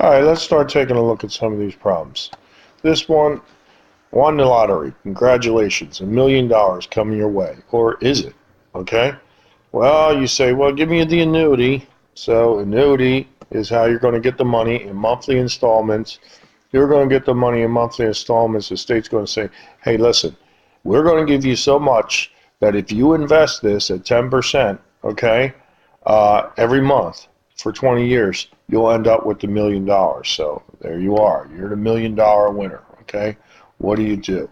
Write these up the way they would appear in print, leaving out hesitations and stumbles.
All right, let's start taking a look at some of these problems. This one, won the lottery. Congratulations, $1 million coming your way. Or is it? Okay? Well, you say, well, give me the annuity. So annuity is how you're going to get the money in monthly installments. You're going to get the money in monthly installments. The state's going to say, hey, listen, we're going to give you so much that if you invest this at 10%, okay, every month for 20 years, you'll end up with $1 million. So there you are. You're the $1 million winner, okay? What do you do?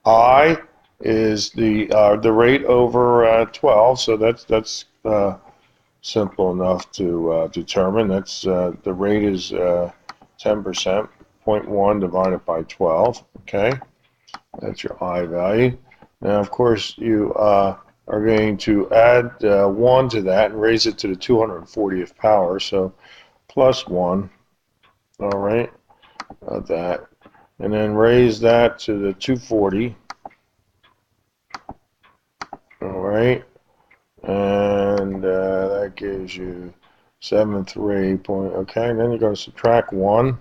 I is the rate over 12, so that's simple enough to determine. That's the rate is 10%, 0.1 divided by 12. Okay, that's your I value. Now, of course, you are going to add 1 to that and raise it to the 240th power. So plus 1. All right, that, and then raise that to the 240. All right, and that gives you 738 point. Okay, and then you're going to subtract 1,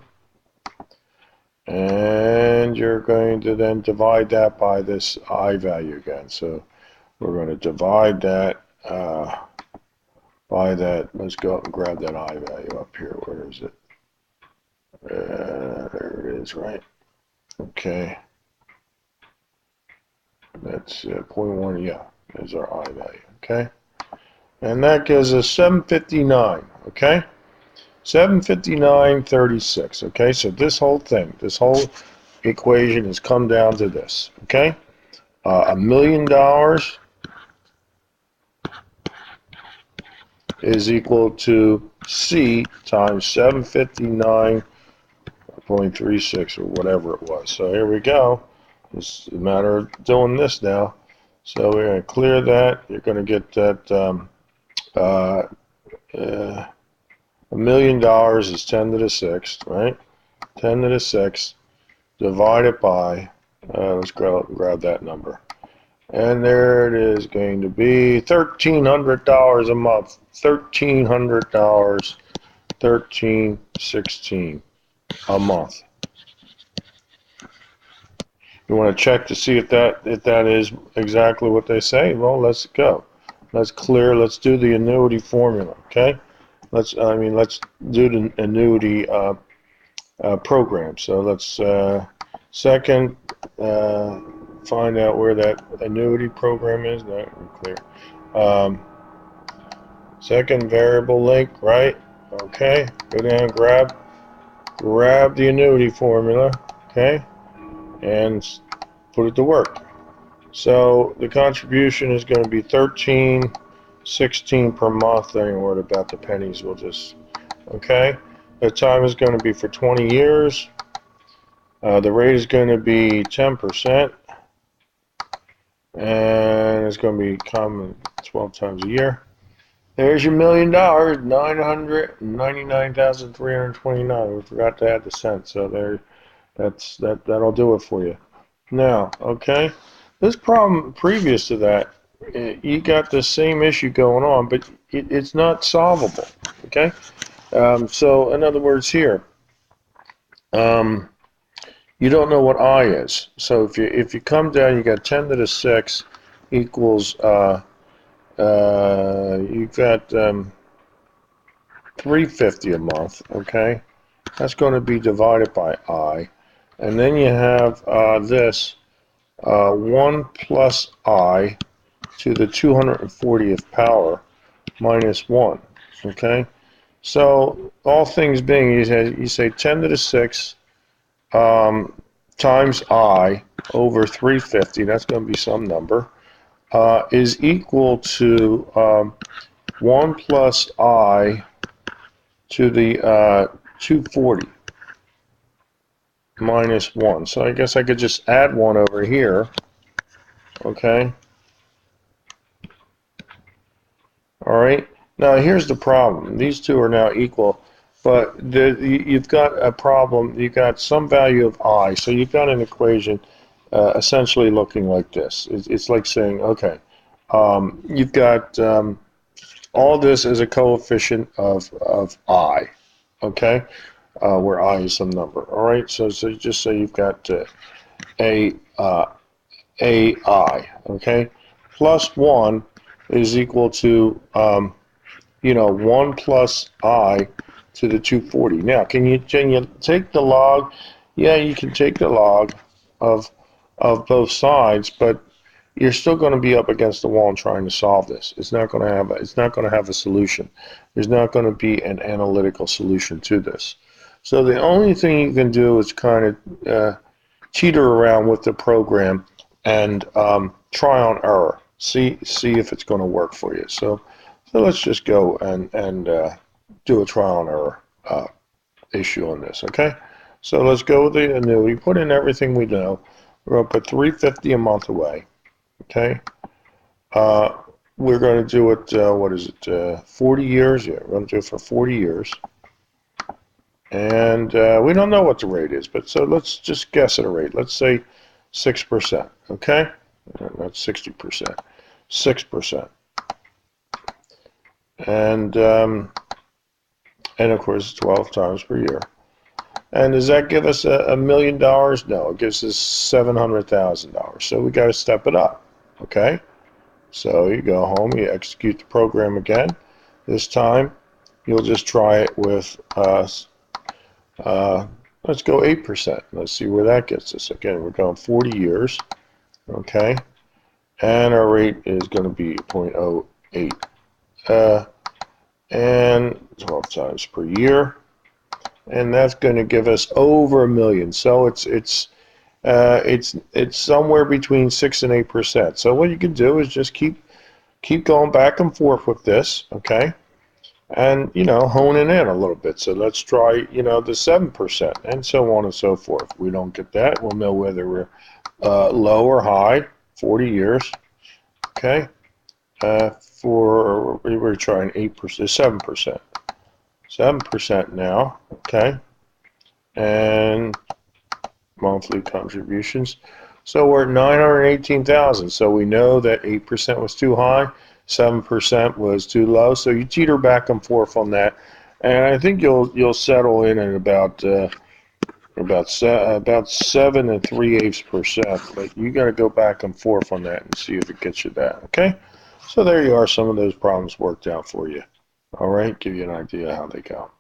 and you're going to then divide that by this I value again. So we're going to divide that by that. Let's go up and grab that I value up here. Where is it? There it is, right? Okay, that's 0.1. Yeah, there's our I value. Okay. And that gives us 759, okay? 759.36, okay? So this whole thing, this whole equation has come down to this, okay? $1 million is equal to C times 759.36 or whatever it was. So here we go. It's a matter of doing this now. So we're going to clear that. You're going to get that $1 million is 10 to the 6th, right? 10 to the 6th divided by, let's grab that number. And there it is going to be $1,300 a month. $1,300, 1316 a month. You want to check to see if that is exactly what they say? Well, let's go. Let's do the annuity formula, okay? Let's do the annuity program. So let's second find out where that annuity program is. Not clear. Second variable link, right? Okay. Go down, grab the annuity formula, okay, and put it to work. So the contribution is going to be $13.16 per month. Don't even worry about the pennies. We'll just, okay. The time is going to be for 20 years. The rate is going to be 10%, and it's going to be common 12 times a year. There's your $1 million, 999,329. We forgot to add the cents, so there, that'll do it for you. Now, okay. This problem previous to that, you got the same issue going on, but it's not solvable, okay? So in other words here, you don't know what I is. So if you come down, you got 10 to the 6 equals, you've got 350 a month, okay? That's going to be divided by I. And then you have this 1 plus I to the 240th power minus 1, okay? So all things being, you say 10 to the 6 times I over 350, that's going to be some number, is equal to 1 plus I to the 240 minus 1. So I guess I could just add 1 over here, okay? All right. Now here's the problem. These two are now equal, but you've got a problem. You've got some value of I, so you've got an equation essentially looking like this. It's like saying, okay, you've got all this as a coefficient of I, okay? where I is some number. All right, so just say you've got a AI, okay, plus 1 is equal to 1 plus I to the 240. Now, can you take the log? Yeah, you can take the log of both sides, but you're still going to be up against the wall and trying to solve this. It's not going to have a solution. There's not going to be an analytical solution to this. So the only thing you can do is kind of teeter around with the program and try on error. See if it's going to work for you. So let's just go and do a trial and error issue on this. Okay. So let's go with the annuity. Put in everything we know. We're going to put $350 a month away. Okay. We're going to do it. What is it? 40 years. Yeah, we're going to do it for 40 years. And we don't know what the rate is, but so let's just guess at a rate. Let's say 6%. Okay, not 60%, 6%. And of course 12 times per year. And does that give us $1 million? No, it gives us $700,000. So we got to step it up. Okay, so you go home, you execute the program again. This time you'll just try it with let's go 8%. Let's see where that gets us. Again, we're going 40 years. Okay, and our rate is going to be 0.08 and 12 times per year, and that's going to give us over $1 million. So it's somewhere between 6 and 8%. So what you can do is just keep going back and forth with this. Okay, and honing in a little bit. So let's try the 7% and so on and so forth. If we don't get that, we'll know whether we're low or high. 40 years. Okay, we're trying 8%, 7%, 7% now. Okay, and monthly contributions. So we're at 918,000. So we know that 8% was too high, 7% was too low. So you teeter back and forth on that, and I think you'll settle in at about 7 3/8%. But you got to go back and forth on that and see if it gets you that. Okay. So there you are. Some of those problems worked out for you. All right. Give you an idea how they go.